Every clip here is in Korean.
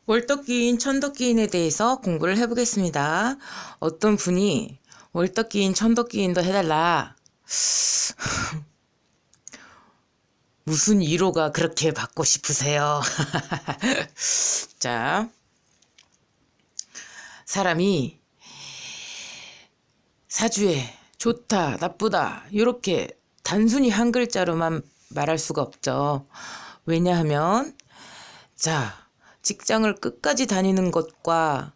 월덕기인, 천덕기인에 대해서 공부를 해보겠습니다. 어떤 분이 월덕기인, 천덕기인도 해달라. 무슨 위로가 그렇게 받고 싶으세요? 자, 사람이 사주에 좋다, 나쁘다 이렇게 단순히 한 글자로만 말할 수가 없죠. 왜냐하면 자, 직장을 끝까지 다니는 것과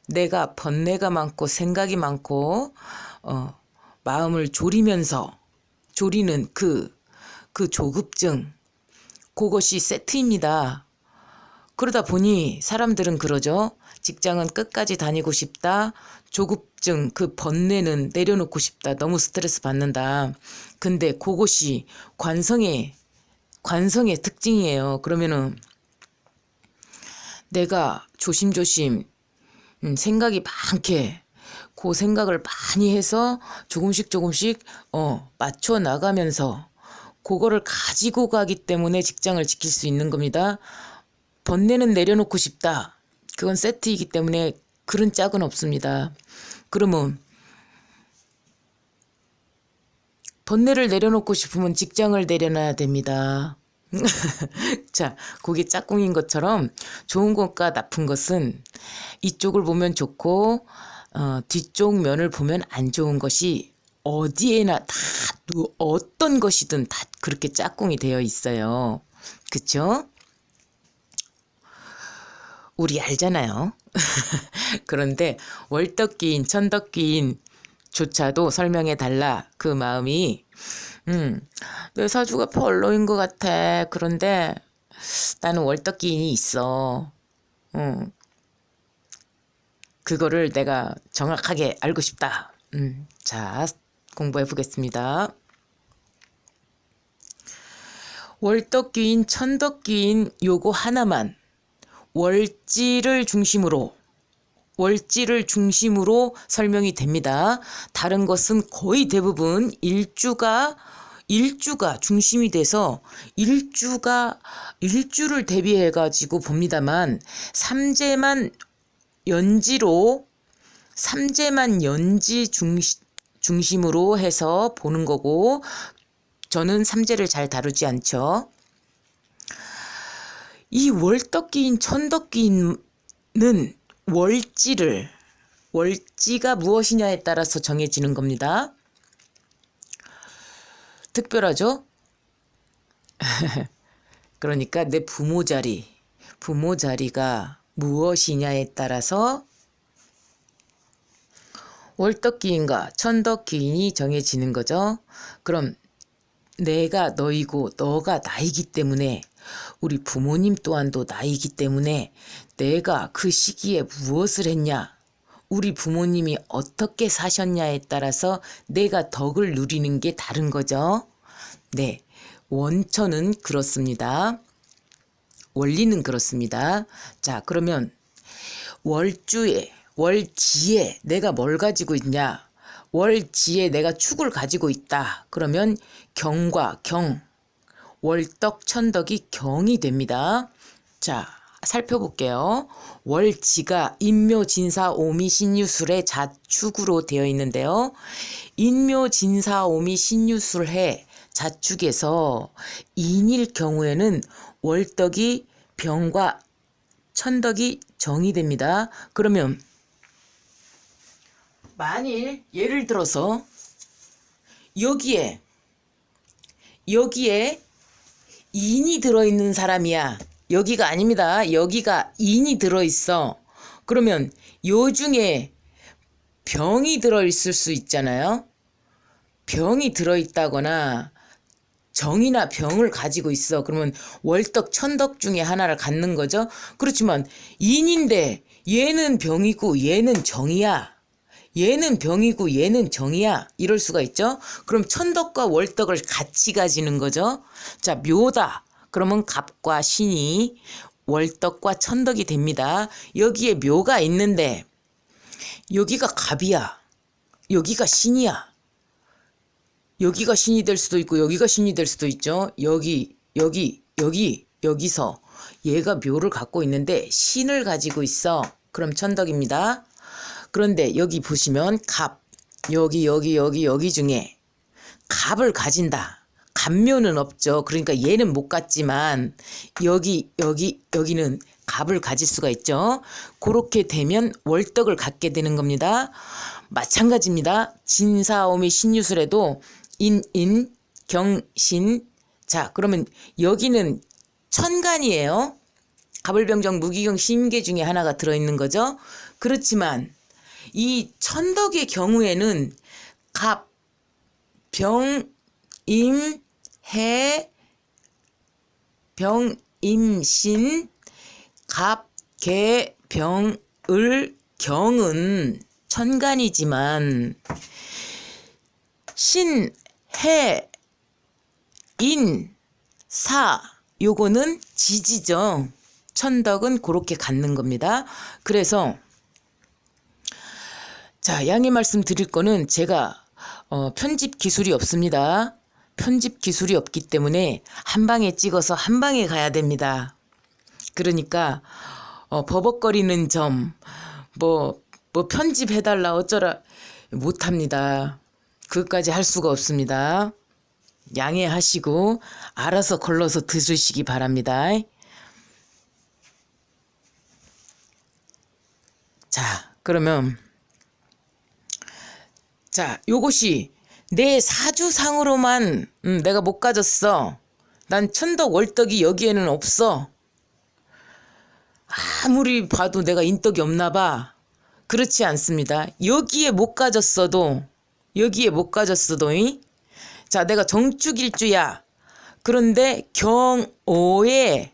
내가 번뇌가 많고 생각이 많고 마음을 조리는 그 조급증, 그것이 세트입니다. 그러다 보니 사람들은 그러죠. 직장은 끝까지 다니고 싶다. 조급증, 그 번뇌는 내려놓고 싶다. 너무 스트레스 받는다. 근데 그것이 관성의 특징이에요. 그러면은 내가 조심조심 생각이 많게 그 생각을 많이 해서 조금씩 맞춰 나가면서 그거를 가지고 가기 때문에 직장을 지킬 수 있는 겁니다. 번뇌는 내려놓고 싶다. 그건 세트이기 때문에 그런 짝은 없습니다. 그러면 번뇌를 내려놓고 싶으면 직장을 내려놔야 됩니다. 자, 그게 짝꿍인 것처럼 좋은 것과 나쁜 것은 이쪽을 보면 좋고 뒤쪽 면을 보면 안 좋은 것이 어디에나 다 어떤 것이든 다 그렇게 짝꿍이 되어 있어요. 그쵸? 우리 알잖아요. 그런데 월덕기인, 천덕기인 조차도 설명해 달라. 그 마음이 내 사주가 별로인 것 같아. 그런데 나는 월덕기인이 있어. 그거를 내가 정확하게 알고 싶다. 자, 공부해 보겠습니다. 월덕기인, 천덕기인 요거 하나만 월지를 중심으로 설명이 됩니다. 다른 것은 거의 대부분 일주가 중심이 돼서 일주를 대비해 가지고 봅니다만 삼재만 연지 중심으로 해서 보는 거고, 저는 삼재를 잘 다루지 않죠. 이 월덕기인, 천덕기인은 월지가 무엇이냐에 따라서 정해지는 겁니다. 특별하죠? 그러니까 내 부모 자리가 무엇이냐에 따라서 월덕기인과 천덕기인이 정해지는 거죠. 그럼 내가 너이고 너가 나이기 때문에 우리 부모님 또한도 나이기 때문에 내가 그 시기에 무엇을 했냐, 우리 부모님이 어떻게 사셨냐에 따라서 내가 덕을 누리는 게 다른 거죠. 네, 원천은 그렇습니다. 원리는 그렇습니다. 자, 그러면 월지에 내가 뭘 가지고 있냐? 월지에 내가 축을 가지고 있다. 그러면 경과 경, 월덕, 천덕이 경이 됩니다. 자, 살펴볼게요. 월지가 인묘, 진사, 오미, 신유술의 자축으로 되어 있는데요. 인묘, 진사, 오미, 신유술의 자축에서 인일 경우에는 월덕이 병과 천덕이 정이 됩니다. 그러면 만일 예를 들어서 여기에 인이 들어있는 사람이야. 여기가 아닙니다. 여기가 인이 들어있어. 그러면 요 중에 병이 들어있을 수 있잖아요. 병이 들어있다거나 정이나 병을 가지고 있어. 그러면 월덕, 천덕 중에 하나를 갖는 거죠. 그렇지만 인인데 얘는 병이고 얘는 정이야. 얘는 병이고 얘는 정이야. 이럴 수가 있죠. 그럼 천덕과 월덕을 같이 가지는 거죠. 자, 묘다. 그러면 갑과 신이 월덕과 천덕이 됩니다. 여기에 묘가 있는데 여기가 갑이야. 여기가 신이야. 여기가 신이 될 수도 있고 여기가 신이 될 수도 있죠. 여기서 얘가 묘를 갖고 있는데 신을 가지고 있어. 그럼 천덕입니다. 그런데 여기 보시면 갑, 여기 중에 갑을 가진다. 갑묘는 없죠. 그러니까 얘는 못 갔지만 여기는 갑을 가질 수가 있죠. 그렇게 되면 월덕을 갖게 되는 겁니다. 마찬가지입니다. 진사오미 신유술에도 인, 경신. 자, 그러면 여기는 천간이에요. 갑을병정 무기경 심계 중에 하나가 들어있는 거죠. 그렇지만 이 천덕의 경우에는 갑, 병, 임, 해, 병, 임, 신, 갑, 개, 병, 을, 경은 천간이지만 신, 해, 인, 사 요거는 지지죠. 천덕은 그렇게 갖는 겁니다. 그래서 자, 양해 말씀 드릴 거는 제가 편집 기술이 없습니다. 편집 기술이 없기 때문에 한 방에 찍어서 한 방에 가야 됩니다. 그러니까 버벅거리는 점, 뭐 편집해달라 어쩌라 못합니다. 그것까지 할 수가 없습니다. 양해하시고 알아서 걸러서 들으시기 바랍니다. 자, 그러면 자, 요것이 내 사주상으로만 내가 못 가졌어. 난 천덕 월덕이 여기에는 없어. 아무리 봐도 내가 인덕이 없나 봐. 그렇지 않습니다. 여기에 못 가졌어도 자, 내가 정축일주야. 그런데 경오에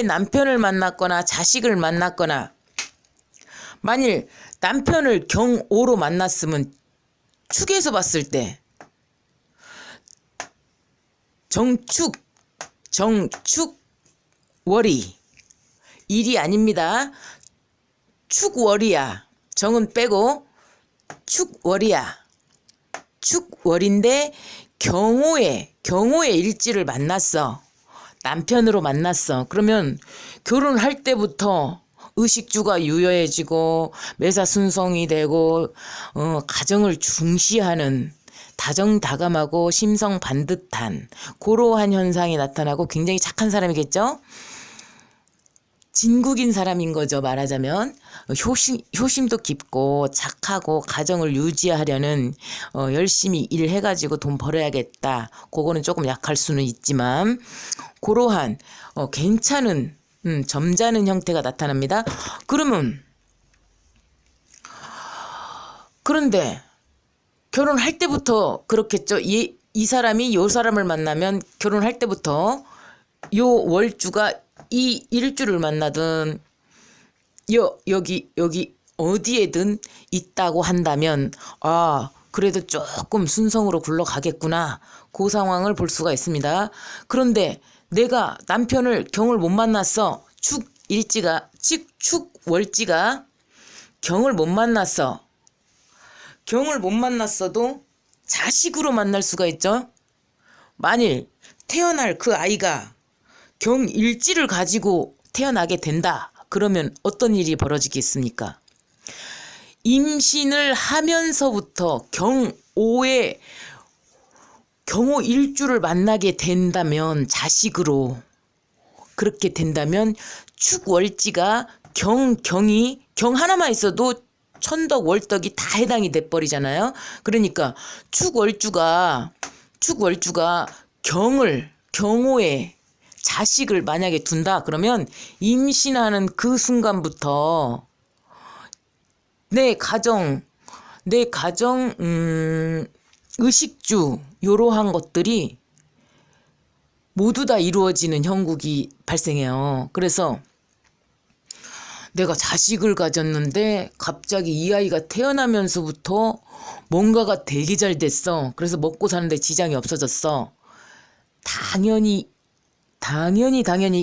남편을 만났거나 자식을 만났거나 만일 남편을 경오로 만났으면 축에서 봤을 때 정축월이 일이 아닙니다. 축월이야. 정은 빼고 축월이야. 축월인데 경오에 일지를 만났어. 남편으로 만났어. 그러면 결혼할 때부터 의식주가 유효해지고 매사순성이 되고 가정을 중시하는 다정다감하고 심성반듯한 그러한 현상이 나타나고 굉장히 착한 사람이겠죠. 진국인 사람인 거죠. 말하자면 효심도 깊고 착하고 가정을 유지하려는 열심히 일해가지고 돈 벌어야겠다. 그거는 조금 약할 수는 있지만 그러한 괜찮은 점잖은 형태가 나타납니다. 그런데 결혼할 때부터 그렇겠죠. 이 사람이 요 사람을 만나면 결혼할 때부터 요 월주가 이 일주를 만나든 여기 어디에든 있다고 한다면 그래도 조금 순성으로 굴러가겠구나. 그 상황을 볼 수가 있습니다. 그런데 내가 남편을 경을 못 만났어. 축월지가 경을 못 만났어. 경을 못 만났어도 자식으로 만날 수가 있죠. 만일 태어날 그 아이가 경일지를 가지고 태어나게 된다. 그러면 어떤 일이 벌어지겠습니까? 임신을 하면서부터 경호 일주를 만나게 된다면 자식으로 그렇게 된다면 축월지가 경 하나만 있어도 천덕 월덕이 다 해당이 돼버리잖아요. 그러니까 축월주가 경호에 자식을 만약에 둔다 그러면 임신하는 그 순간부터 내 가정 의식주 요러한 것들이 모두 다 이루어지는 형국이 발생해요. 그래서 내가 자식을 가졌는데 갑자기 이 아이가 태어나면서부터 뭔가가 되게 잘 됐어. 그래서 먹고 사는데 지장이 없어졌어. 당연히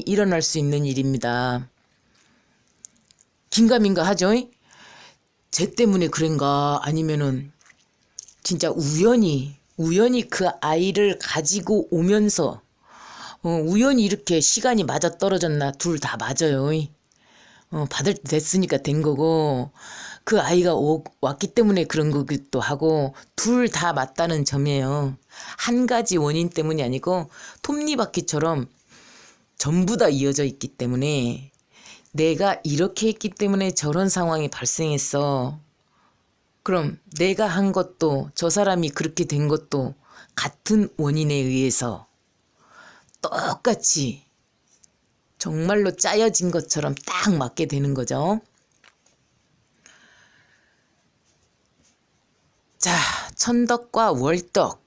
일어날 수 있는 일입니다. 긴가민가 하죠? 쟤 때문에 그런가 아니면은 진짜 우연히 그 아이를 가지고 오면서 우연히 이렇게 시간이 맞아 떨어졌나? 둘 다 맞아요. 받을 때 됐으니까 된 거고, 그 아이가 왔기 때문에 그런 거기도 하고, 둘 다 맞다는 점이에요. 한 가지 원인 때문이 아니고, 톱니바퀴처럼 전부 다 이어져 있기 때문에, 내가 이렇게 했기 때문에 저런 상황이 발생했어. 그럼 내가 한 것도 저 사람이 그렇게 된 것도 같은 원인에 의해서 똑같이 정말로 짜여진 것처럼 딱 맞게 되는 거죠. 자, 천덕과 월덕.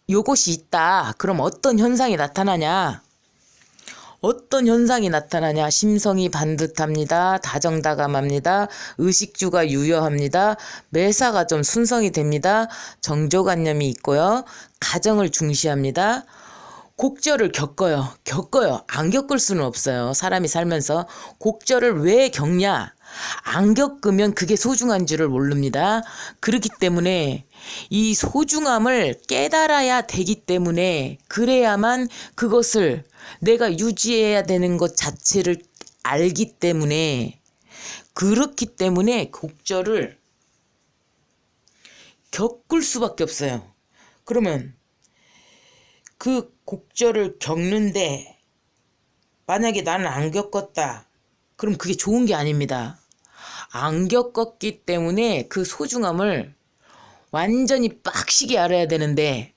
요것이 있다. 그럼 어떤 현상이 나타나냐? 어떤 현상이 나타나냐? 심성이 반듯합니다. 다정다감합니다. 의식주가 유효합니다. 매사가 좀 순성이 됩니다. 정조관념이 있고요. 가정을 중시합니다. 곡절을 겪어요. 안 겪을 수는 없어요. 사람이 살면서. 곡절을 왜 겪냐? 안 겪으면 그게 소중한 줄을 모릅니다. 그렇기 때문에 이 소중함을 깨달아야 되기 때문에 그래야만 그것을 내가 유지해야 되는 것 자체를 알기 때문에 그렇기 때문에 곡절을 겪을 수밖에 없어요. 그러면 그 곡절을 겪는데 만약에 나는 안 겪었다. 그럼 그게 좋은 게 아닙니다. 안 겪었기 때문에 그 소중함을 완전히 빡시게 알아야 되는데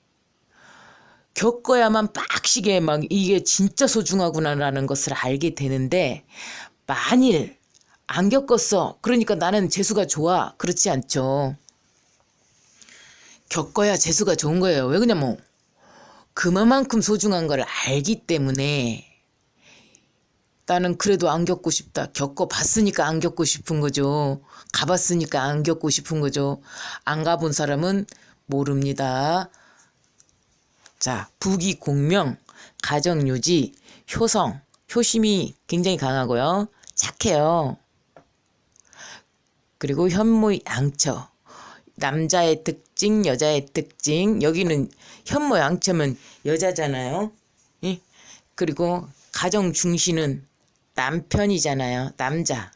겪어야만 빡시게 막 이게 진짜 소중하구나라는 것을 알게 되는데 만일 안 겪었어. 그러니까 나는 재수가 좋아. 그렇지 않죠. 겪어야 재수가 좋은 거예요. 왜 그러냐면 그만큼 소중한 걸 알기 때문에 나는 그래도 안 겪고 싶다. 겪어봤으니까 안 겪고 싶은 거죠. 가봤으니까 안 겪고 싶은 거죠. 안 가본 사람은 모릅니다. 자, 부귀공명, 가정유지, 효성, 효심이 굉장히 강하고요. 착해요. 그리고 현모양처. 남자의 특징, 여자의 특징. 여기는 현모양처면 여자잖아요. 예? 그리고 가정 중시는 남편이잖아요. 남자.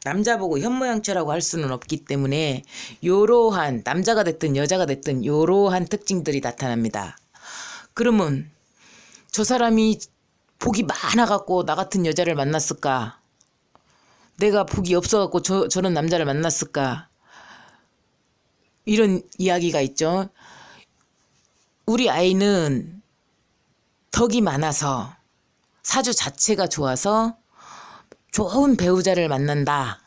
남자 보고 현모양처라고 할 수는 없기 때문에 요러한 남자가 됐든 여자가 됐든 요러한 특징들이 나타납니다. 그러면 저 사람이 복이 많아갖고 나 같은 여자를 만났을까? 내가 복이 없어갖고 저런 남자를 만났을까? 이런 이야기가 있죠. 우리 아이는 덕이 많아서 사주 자체가 좋아서 좋은 배우자를 만난다.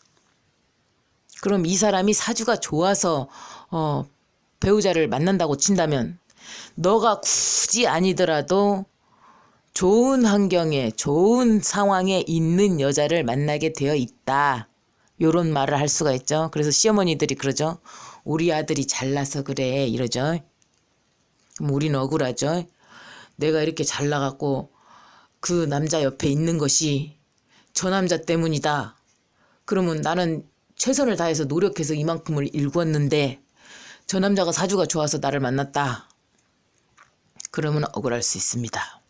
그럼 이 사람이 사주가 좋아서 배우자를 만난다고 친다면 너가 굳이 아니더라도 좋은 환경에 좋은 상황에 있는 여자를 만나게 되어 있다. 요런 말을 할 수가 있죠. 그래서 시어머니들이 그러죠. 우리 아들이 잘나서 그래 이러죠. 그럼 우리는 억울하죠. 내가 이렇게 잘나갖고 그 남자 옆에 있는 것이 저 남자 때문이다. 그러면 나는 최선을 다해서 노력해서 이만큼을 일구었는데 저 남자가 사주가 좋아서 나를 만났다. 그러면 억울할 수 있습니다.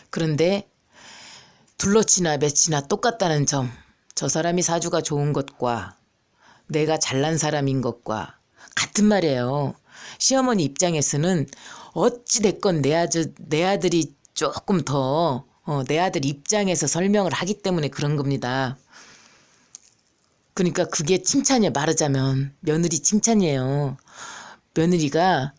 그런데 둘러치나 매치나 똑같다는 점, 저 사람이 사주가 좋은 것과 내가 잘난 사람인 것과 같은 말이에요. 시어머니 입장에서는 어찌됐건 내 아들이 조금 더 내 아들 입장에서 설명을 하기 때문에 그런 겁니다. 그러니까 그게 칭찬이에요. 말하자면 며느리 칭찬이에요. 며느리가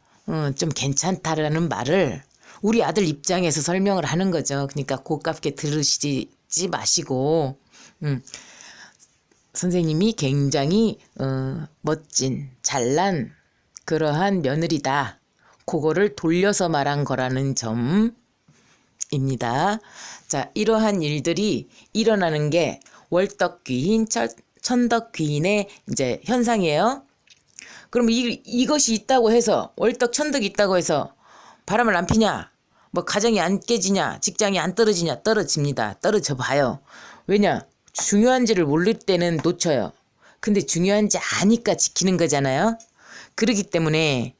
좀 괜찮다라는 말을 우리 아들 입장에서 설명을 하는 거죠. 그러니까 고깝게 들으시지 마시고 선생님이 굉장히 멋진 잘난 그러한 며느리다. 그거를 돌려서 말한 거라는 점입니다. 자, 이러한 일들이 일어나는 게 월덕귀인, 천덕귀인의 이제 현상이에요. 그럼 이것이 있다고 해서 월덕 천덕이 있다고 해서 바람을 안 피냐? 뭐 가정이 안 깨지냐? 직장이 안 떨어지냐? 떨어집니다. 떨어져 봐요. 왜냐? 중요한지를 모를 때는 놓쳐요. 근데 중요한지 아니까 지키는 거잖아요. 그렇기 때문에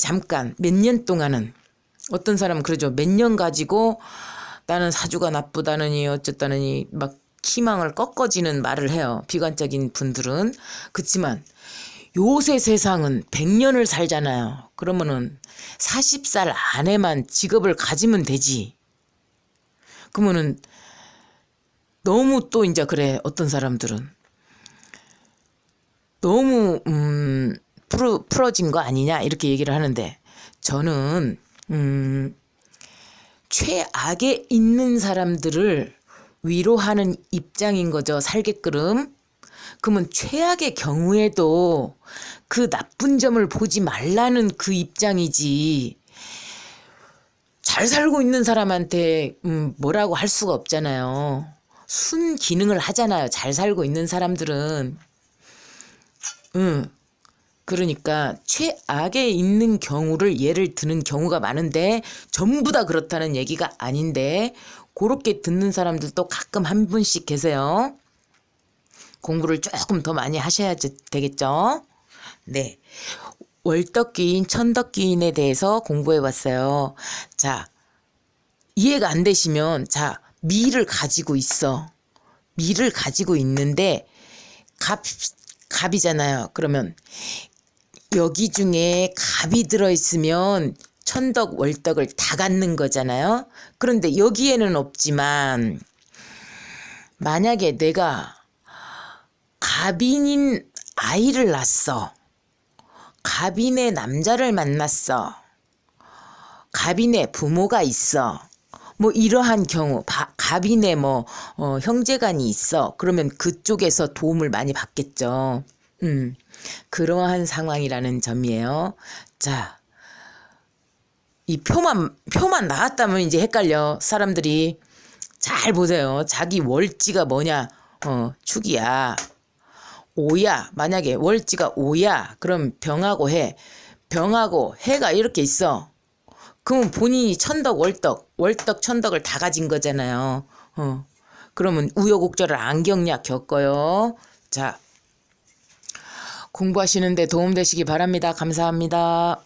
잠깐 몇 년 동안은 어떤 사람은 그러죠. 몇 년 가지고 나는 사주가 나쁘다느니 어쨌다느니 막 희망을 꺾어지는 말을 해요. 비관적인 분들은. 그렇지만 요새 세상은 100년을 살잖아요. 그러면은 40살 안에만 직업을 가지면 되지. 그러면은 너무 또 이제 그래. 어떤 사람들은 너무 풀어진 거 아니냐 이렇게 얘기를 하는데 저는 최악에 있는 사람들을 위로하는 입장인 거죠. 살게끔. 그러면 최악의 경우에도 그 나쁜 점을 보지 말라는 그 입장이지. 잘 살고 있는 사람한테 뭐라고 할 수가 없잖아요. 순기능을 하잖아요. 잘 살고 있는 사람들은. 그러니까 최악에 있는 경우를 예를 드는 경우가 많은데 전부 다 그렇다는 얘기가 아닌데 그렇게 듣는 사람들도 가끔 한 분씩 계세요. 공부를 조금 더 많이 하셔야 되겠죠. 네, 월덕기인, 천덕기인에 대해서 공부해 봤어요. 자, 이해가 안 되시면 자, 미를 가지고 있어. 미를 가지고 있는데 갑이잖아요. 그러면 여기 중에 갑이 들어있으면 천덕, 월덕을 다 갖는 거잖아요. 그런데 여기에는 없지만 만약에 내가 갑인인 아이를 낳았어. 갑인의 남자를 만났어. 갑인의 부모가 있어. 뭐 이러한 경우 갑인의 형제간이 있어. 그러면 그쪽에서 도움을 많이 받겠죠. 그러한 상황이라는 점이에요. 자, 이 표만 나왔다면 이제 헷갈려. 사람들이 잘 보세요. 자기 월지가 뭐냐? 축이야. 오야. 만약에 월지가 오야. 그럼 병하고 해. 병하고 해가 이렇게 있어. 그러면 본인이 천덕, 월덕, 천덕을 다 가진 거잖아요. 그러면 우여곡절을 안 겪냐? 겪어요. 자, 공부하시는데 도움되시기 바랍니다. 감사합니다.